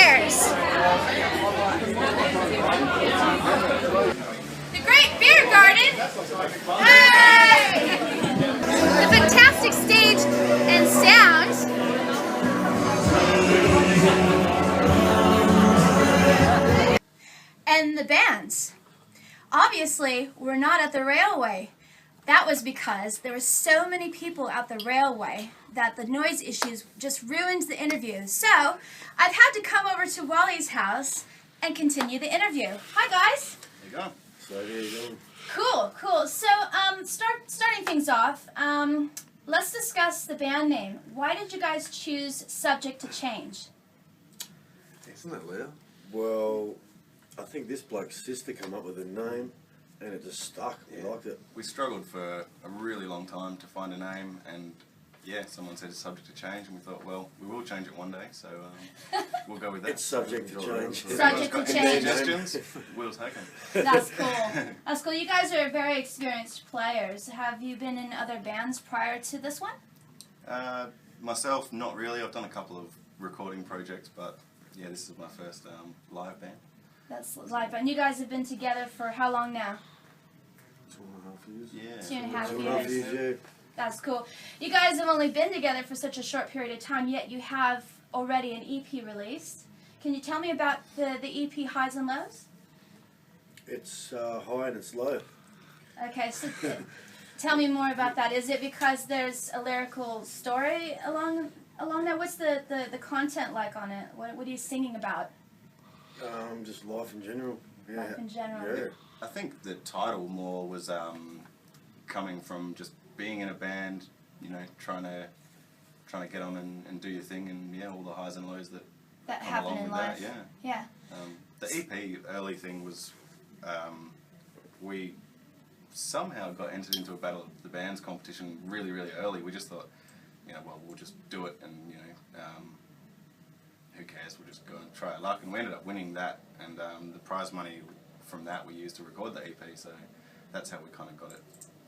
beers. The Great Beer Garden. Hey! The fantastic stage and sound. And the bands. Obviously, we're not at the railway. That was because there were so many people at the railway that the noise issues just ruined the interview. So, I've had to come over to Wally's house and continue the interview. Hi, guys. There you go. So there you go. Cool. So, starting things off, let's discuss the band name. Why did you guys choose Subject to Change? Isn't that Leo? Well, I think this bloke's sister came up with a name, and it just stuck. We liked it. We struggled for a really long time to find a name, and someone said it's subject to change, and we thought, well, we will change it one day, so we'll go with that. It's subject to change. Subject to change. Suggestions? We'll take them. That's cool. That's cool. You guys are very experienced players. Have you been in other bands prior to this one? Myself, not really. I've done a couple of recording projects, but yeah, this is my first live band. That's live band. You guys have been together for how long now? 2.5 years. Yeah. 2.5 years. That's cool. You guys have only been together for such a short period of time, yet you have already an EP released. Can you tell me about the EP Highs and Lows? It's high and it's low. Okay, so tell me more about that. Is it because there's a lyrical story along that? What's the content like on it? What are you singing about? Just life in general. Yeah. Life in general. Yeah. I think the title more was coming from just being in a band, you know, trying to get on and do your thing, and all the highs and lows that come happen along in with life. that. Yeah. The EP early thing was we somehow got entered into a Battle of the Bands competition really early. We just thought, well, we'll just do it, and who cares? We'll just go and try our luck, and we ended up winning that, and the prize money from that we used to record the EP. So that's how we kind of got it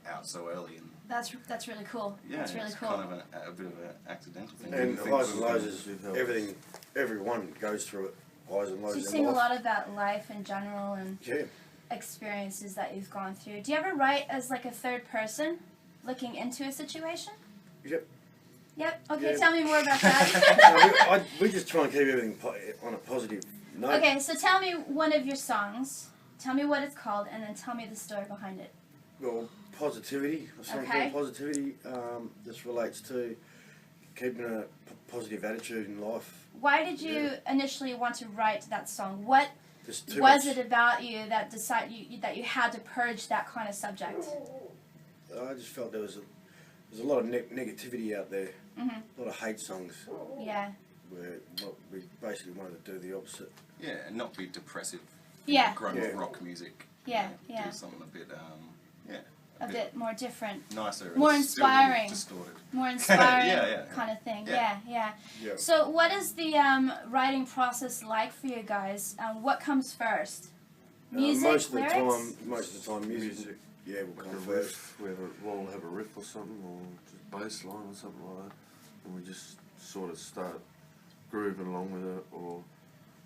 out so early. And that's really cool. yeah, that's really it's cool. kind of a bit of an accidental thing. And highs and lows is everything. Everyone goes through it. Highs and lows. So you in sing a life. lot about life in general and experiences that you've gone through. Do you ever write as like a third person, looking into a situation? Yep. Okay, Yeah. tell me more about that. No, we just try and keep everything on a positive note. Okay, so tell me one of your songs. Tell me what it's called, and then tell me the story behind it. Well, positivity. A song called Positivity. This relates to keeping a positive attitude in life. Why did you initially want to write that song? What was it about you that that you had to purge that kind of subject? I just felt there's a lot of negativity out there. Mm-hmm. A lot of hate songs. Yeah. Where we basically wanted to do the opposite. Yeah, and not be depressive. Yeah. Grunge rock music. Yeah. Do something a bit, a bit more different. Nicer. More and inspiring. Distorted. More inspiring Yeah. kind of thing. Yeah. Yeah. So what is the writing process like for you guys? What comes first? Music, most of the lyrics? time, music. Yeah, will come Like a first. riff, we'll have a riff or something, or just bass line or something like that, and we just sort of start grooving along with it, or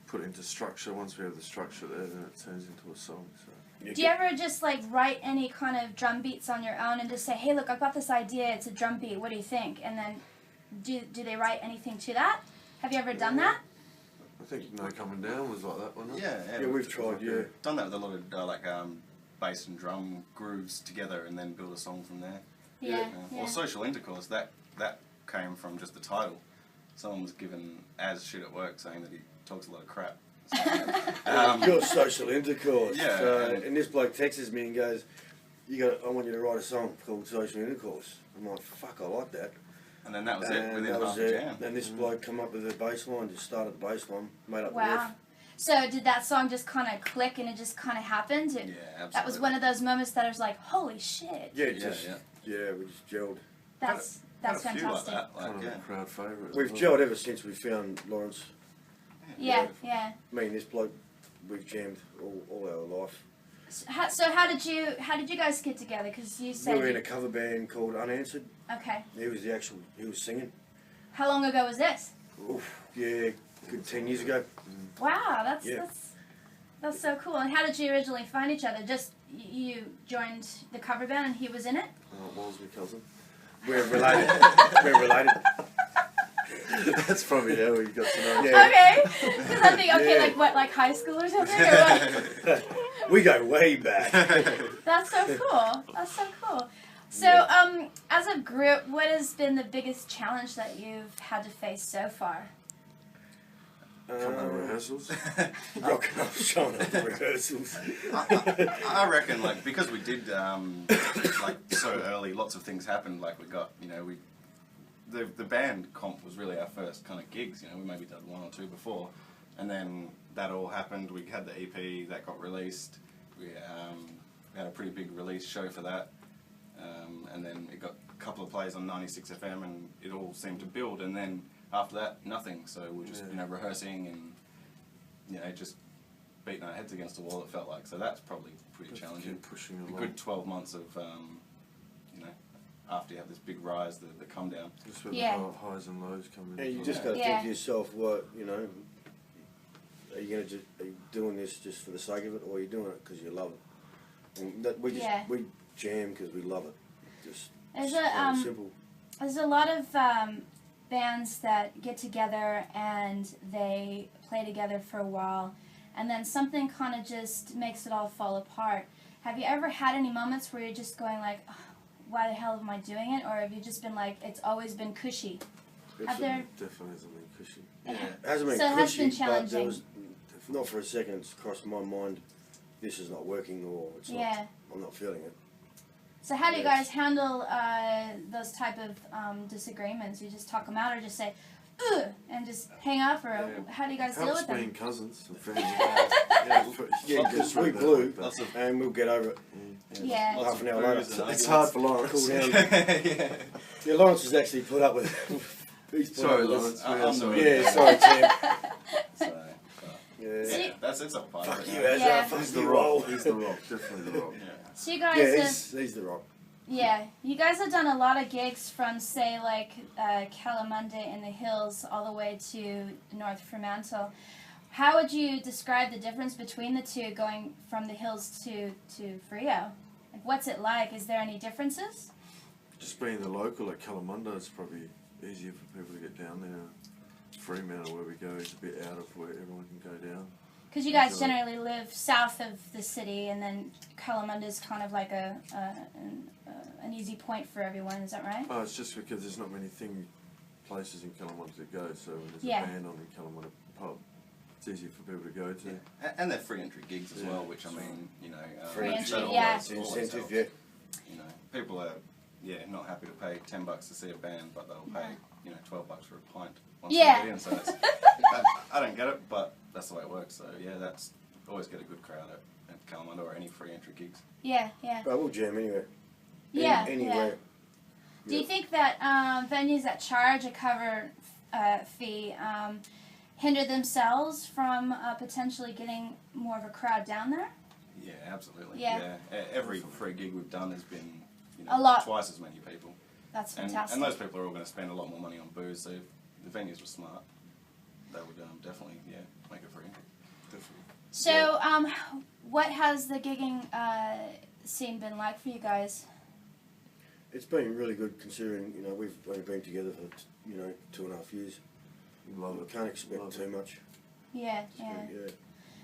put it into structure. Once we have the structure there, then it turns into a song. So. Do you ever just like write any kind of drum beats on your own and just say, hey, look, I've got this idea, it's a drum beat, what do you think? And then do they write anything to that? Have you ever done that? I think No Coming Down was like that, wasn't it? Yeah, we've tried, done that with a lot of bass and drum grooves together, and then build a song from there. Yeah. Or Social Intercourse, that came from just the title. Someone was given as shit at work saying that he talks a lot of crap. Your social intercourse. Yeah. And this bloke texts me and goes, I want you to write a song called Social Intercourse. I'm like, fuck, I like that. And then that was it, within half a jam. Then this bloke come up with a bass line, just started the bass line, made up the riff. So did that song just kind of click and it just kind of happened? Yeah, absolutely. That was one of those moments that I was like, holy shit. Yeah, we just gelled. That's fantastic. Like that, Kind of a crowd favourite. We've gelled ever since we found Lawrence. Yeah. Me and this bloke, we've jammed all our life. So how did you guys get together? Because you said We were in a cover band called Unanswered. Okay. He was singing. How long ago was this? Oof, yeah, Good 10 years ago. Wow, Yeah. that's so cool. And how did you originally find each other? Just you joined the cover band and he was in it? Wall's my cousin. We're related. We're related. That's probably how we got to know. Yeah. Okay. Because I think, okay, Yeah. like what, like high school or something? Or what? We go way back. That's so cool. That's so cool. So, as a group, what has been the biggest challenge that you've had to face so far? Come to rehearsals. Rocking up, showing up at rehearsals. I reckon, like, because we did, like, so early, lots of things happened. Like, we got, you know, the band comp was really our first kind of gigs. You know, we maybe did one or two before, and then that all happened. We had the EP that got released. We had a pretty big release show for that, and then it got a couple of plays on 96 FM, and it all seemed to build. And then after that, nothing. So we're just you know, rehearsing and, you know, just beating our heads against the wall. It felt like, so that's probably pretty challenging. Pushing A along. good 12 months of you know, after you have this big rise, the come down. Just where Yeah. the highs and lows come in. Yeah, you as just well. got to Yeah. think to yourself, what, you know, are you doing this just for the sake of it, or are you doing it because you love it? And that we jam because we love it. Just There's plain simple. There's a lot of bands that get together and they play together for a while, and then something kind of just makes it all fall apart. Have you ever had any moments where you're just going like, oh, why the hell am I doing it? Or have you just been like, it's always been cushy? Have there... Definitely hasn't been cushy. It hasn't been So it has cushy, been but challenging. there was not for a second it's crossed my mind. This is not working, or it's Yeah. not. I'm not feeling it. So how do you Yes. guys handle those type of disagreements? You just talk them out, or just say, ugh, and just hang up, or how do you guys deal Helps with them? being cousins and friends. Yeah, because we blew, Lots of and we'll get over it. Yeah. lots Half of an hour booze later. and It's hard for Lawrence. Cool down. yeah. Yeah, Lawrence has actually put up with. He's put Sorry, up with Lawrence. this. I'm Yeah, sorry, Tim. So, Yeah. See- yeah, that's it's a part Fuck of you, it. Ezra. Yeah. Fuck He's the you, rock. all. He's the rock. Definitely the rock. Yeah. So you guys Yeah, have... he's the rock. Yeah, you guys have done a lot of gigs from, say, like Kalamunda in the hills all the way to North Fremantle. How would you describe the difference between the two, going from the hills to Freo? Like, what's it like? Is there any differences? Just being the local at Kalamunda, it's probably easier for people to get down there. Fremantle, where we go, is a bit out of where everyone can go down. Because you guys Sure. generally live south of the city, and then Kalamunda is kind of like an easy point for everyone. Is that right? Oh, it's just because there's not many places in Kalamunda to go, so when there's Yeah. a band on in Kalamunda pub, it's easier for people to go to. And they're free entry gigs as Yeah. well, which I mean, you know, Free entry, that yeah. always Incentive, helps. yeah. You know, people are not happy to pay $10 to see a band, but they'll pay $12 for a pint once Yeah. they're in. So it's, I don't get it, but that's the way it works. So yeah, that's always get a good crowd at Kalamunda or any free entry gigs. Yeah, yeah. But we'll jam anywhere. Yeah, Anywhere. Do you think that venues that charge a cover fee hinder themselves from potentially getting more of a crowd down there? Yeah, absolutely. Yeah. Every free gig we've done has been A lot. twice as many people. That's And fantastic. those people are all going to spend a lot more money on booze, so if the venues were smart, they would definitely, make it free. Definitely. So, what has the gigging scene been like for you guys? It's been really good considering, we've only been together for, 2.5 years. Love We it. can't expect Love too it. much. Yeah, So, yeah. yeah.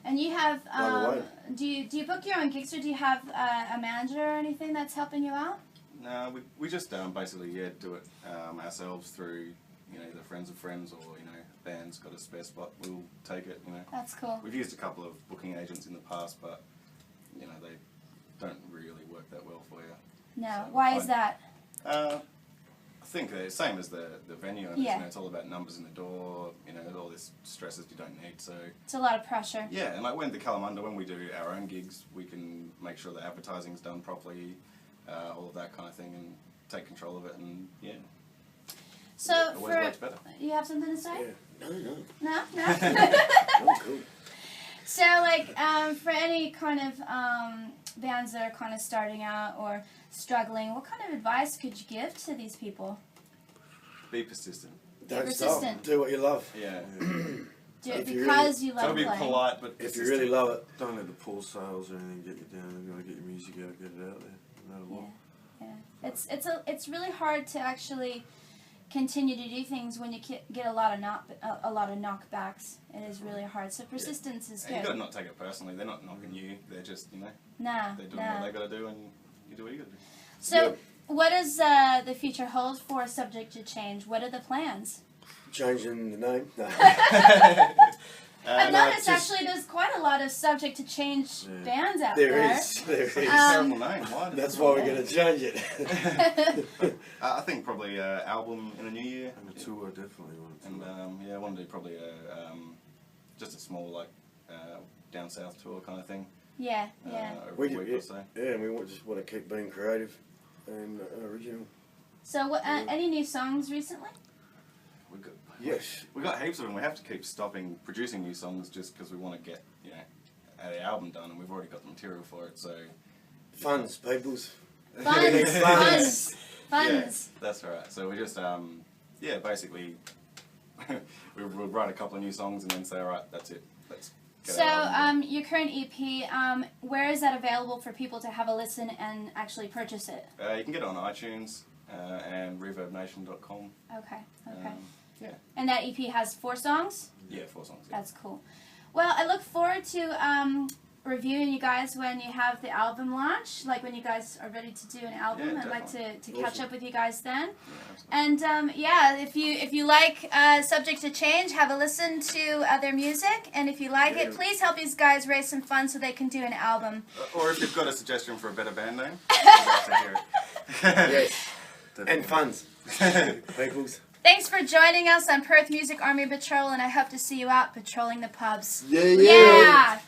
And you have, By the do you book your own gigs, or do you have a manager or anything that's helping you out? No, we just basically do it ourselves through either friends of friends or bands got a spare spot, we'll take it. That's cool. We've used a couple of booking agents in the past, but they don't really work that well for you. No, So why fine. is that? I think the same as the venue owners. Yeah. It's all about numbers in the door. All this stresses you don't need. So It's a lot of pressure. yeah, and like when we do our own gigs, we can make sure the advertising's done properly, all of that kind of thing, and take control of it. And So, it always works better. you have something to say? Yeah. No. No? No? I'm cool. So, like, for any kind of bands that are kind of starting out or struggling, what kind of advice could you give to these people? Be persistent. Don't persistent. stop. Do what you love. Yeah. do it If you because you Gotta love be playing. polite, but If you really love it, Don't let the poor sales or anything get you down. You gotta get your music out, get it out there, no matter what. Yeah. It's really hard to actually continue to do things when you get a lot of knockbacks. It is really hard. So persistence is And you good. gotta not take it personally. They're not knocking you. They're just, you know, Nah, they're doing what they gotta do, and you do what you gotta do. So, what does the future hold for Subject to Change? What are the plans? changing the name. No. I've no, noticed actually there's quite a lot of Subject to Change bands out there. There is. Terrible name. Why? That's why we're going to change it. I think probably an album in the new year. And the tour, definitely want to. And I want to do probably just a small like down south tour kind of thing. Yeah. Over a week or so. Yeah, and we just want to keep being creative and original. So, any new songs recently? Yes. We got heaps of them. We have to keep stopping producing new songs just because we want to get the album done, and we've already got the material for it. So Funds, peoples. Funds. Yeah, that's right. So we just basically we'll write a couple of new songs and then say, all right, that's it. Let's get So, it out. your current EP, where is that available for people to have a listen and actually purchase it? You can get it on iTunes and ReverbNation.com. Okay. Yeah. And that EP has 4 songs? Yeah, 4 songs. Yeah. That's cool. Well, I look forward to reviewing you guys when you have the album launch, like when you guys are ready to do an album. Yeah, I'd like to catch Awesome. up with you guys then. Yeah, absolutely. And if you like Subject to Change, have a listen to their music. And if you like it, please help these guys raise some funds so they can do an album. Or if you've got a suggestion for a better band name, I'd love to hear it. Yes. Definitely. And funds. Peoples. Thanks for joining us on Perth Music Army Patrol, and I hope to see you out patrolling the pubs. Yeah. Yeah.